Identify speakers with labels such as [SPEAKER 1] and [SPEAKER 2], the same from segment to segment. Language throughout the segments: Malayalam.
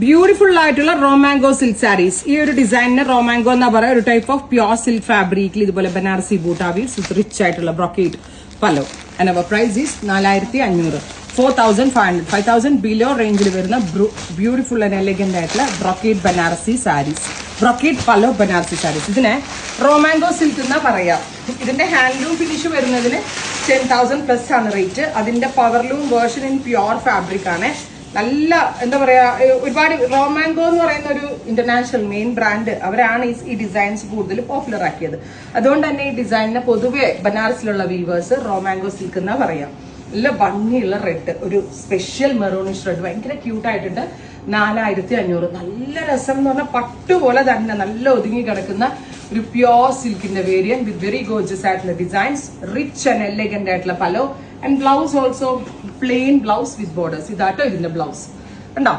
[SPEAKER 1] ബ്യൂട്ടിഫുൾ ആയിട്ടുള്ള റോമാങ്കോ സിൽക്ക് സാരീസ്. ഈ ഒരു ഡിസൈനിന് റോമാങ്കോ എന്നാ പറയുക. ഒരു ടൈപ്പ് ഓഫ് പ്യോർ സിൽക്ക് ഫാബ്രിക്കിൽ ഇതുപോലെ ബനാറസി ബൂട്ടാവീസ് വിത്ത് റിച്ച് ആയിട്ടുള്ള brocade pallu. And our price is 4500. 4500 5000 below റേഞ്ചിൽ വരുന്ന ബ്യൂട്ടിഫുൾ ആൻഡ് എലഗന്റ് ആയിട്ടുള്ള ബ്രോക്കേഡ് ബനാറസി സാരീസ്. ബ്രോക്കേഡ് പല്ലോ ബനാറസി സാരീസ്. ഇതിനെ റോമാങ്കോ സിൽക്ക് എന്നാ പറയാ. ഇതിന്റെ ഹാൻഡ്ലൂം ഫിനിഷ് വരുന്നതിന് 10,000 പ്ലസ് ആണ് റേറ്റ്. അതിന്റെ powerloom version in pure fabric ആണ്. നല്ല എന്താ പറയാ, ഒരുപാട് റോമാങ്കോ എന്ന് പറയുന്ന ഒരു ഇന്റർനാഷണൽ മെയിൻ ബ്രാൻഡ്, അവരാണ് ഈ ഡിസൈൻസ് കൂടുതൽ പോപ്പുലർ ആക്കിയത്. അതുകൊണ്ട് തന്നെ ഈ ഡിസൈനിനെ പൊതുവെ ബനാറസിലുള്ള വീവേഴ്സ് റോമാങ്കോ സിൽക്ക് എന്നാ പറയാം. നല്ല ഭംഗിയുള്ള റെഡ്, ഒരു സ്പെഷ്യൽ മെറൂണിഷ് റെഡ്, ഭയങ്കര ക്യൂട്ട് ആയിട്ടുണ്ട്. 4500. നല്ല രസം എന്ന് പറഞ്ഞാൽ പട്ടുപോലെ തന്നെ നല്ല ഒതുങ്ങി കിടക്കുന്ന ഒരു പ്യോർ സിൽക്കിന്റെ വേരിയന്റ് വിത്ത് വെരി ഗോർജസ് ആയിട്ടുള്ള ഡിസൈൻസ്, റിച്ച് ആൻഡ് എലഗന്റ് ആയിട്ടുള്ള pallu. And blouse also plain blouse with borders. ഇതാട്ടോ ഇതിന്റെ ബ്ലൗസ്. കണ്ടോ,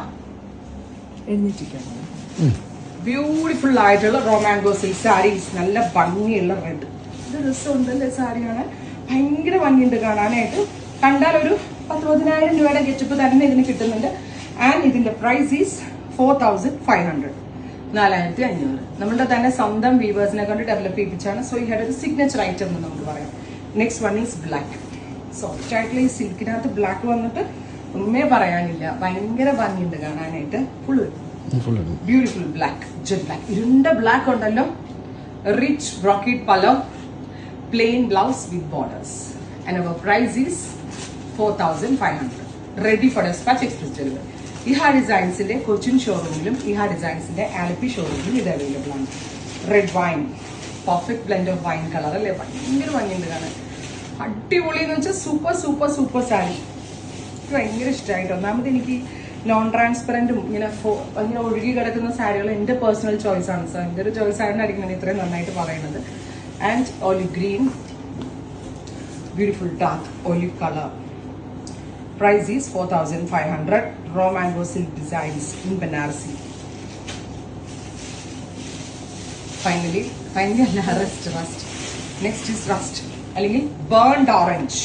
[SPEAKER 1] ബ്യൂട്ടിഫുൾ ആയിട്ടുള്ള റോമാങ്കോ സിൽക്ക് സാരീസ്. നല്ല ഭംഗിയുള്ള റെഡ്. ഇത് രസമുണ്ടല്ലേ സാരിയാണ്, ഭയങ്കര ഭംഗിയുണ്ട് കാണാനായിട്ട്. കണ്ടാൽ ഒരു 10,000 രൂപയുടെ ഗെറ്റപ്പ് തന്നെ ഇതിന് കിട്ടുന്നുണ്ട്. ആൻഡ് ഇതിന്റെ പ്രൈസ് ഈസ് 4500. 4500. നമ്മളുടെ തന്നെ സ്വന്തം വീവേഴ്സിനെ കൊണ്ട് ഡെവലപ്പ് ചെയ്യിപ്പിച്ചാണ്. സോ ഈ ഹാഡ് ഒരു സിഗ്നേച്ചർ ഐറ്റം എന്ന് നമുക്ക് പറയാം. Next one is black. Soft ആയിട്ടുള്ള ഈ സിൽക്കിനകത്ത് ബ്ലാക്ക് വന്നിട്ട് ഒന്നേ പറയാനില്ല, ഭയങ്കര ഭംഗിയുണ്ട് കാണാനായിട്ട്. Full beautiful black, jet black, ഇരുണ്ട ബ്ലാക്ക് ഉണ്ടല്ലോ. Rich brocade pallu, plain blouse with borders. And our price is 4500. Ready for despatch, express delivery. Iha ഡിസൈൻസിന്റെ കൊച്ചിൻ ഷോറൂമിലും ഇഹാ ഡിസൈൻസിന്റെ ആലപ്പി ഷോറൂമിലും ഇത് അവൈലബിൾ ആണ്. Red wine, perfect blend of wine colour അല്ലേ, ഭയങ്കര ഭംഗിയുണ്ട് കാണാൻ. അടിപൊളി എന്ന് വെച്ചാൽ സൂപ്പർ സൂപ്പർ സൂപ്പർ സാരി. എനിക്ക് ഭയങ്കര ഇഷ്ടമായിട്ട്. ഒന്നാമത് എനിക്ക് നോൺ ട്രാൻസ്പെറന്റും ഇങ്ങനെ ഒഴുകി കിടക്കുന്ന സാരികൾ എന്റെ പേഴ്സണൽ ചോയ്സ് ആണ്. സോ എന്റെ ഒരു ചോയ്സ് ആയിട്ടായിരിക്കും ഞാൻ ഇത്രയും നന്നായിട്ട് പറയുന്നത്. And olive green, beautiful dark olive colour. Price is 4500. Raw mango silk designs in Banarasi. Finally rust. Next is rust. അല്ലെങ്കിൽ burnt orange.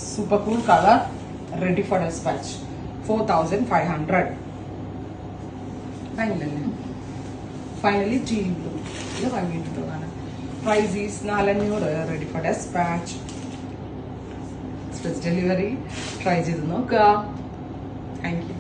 [SPEAKER 1] Super cool color. Ready for dispatch. 4500. Finally teal blue. ഇത് ഭംഗിയിട്ടിട്ടുള്ളതാണ്. Price is 400. Ready for dispatch. Express delivery. Try ചെയ്ത് നോക്കുക. Thank you.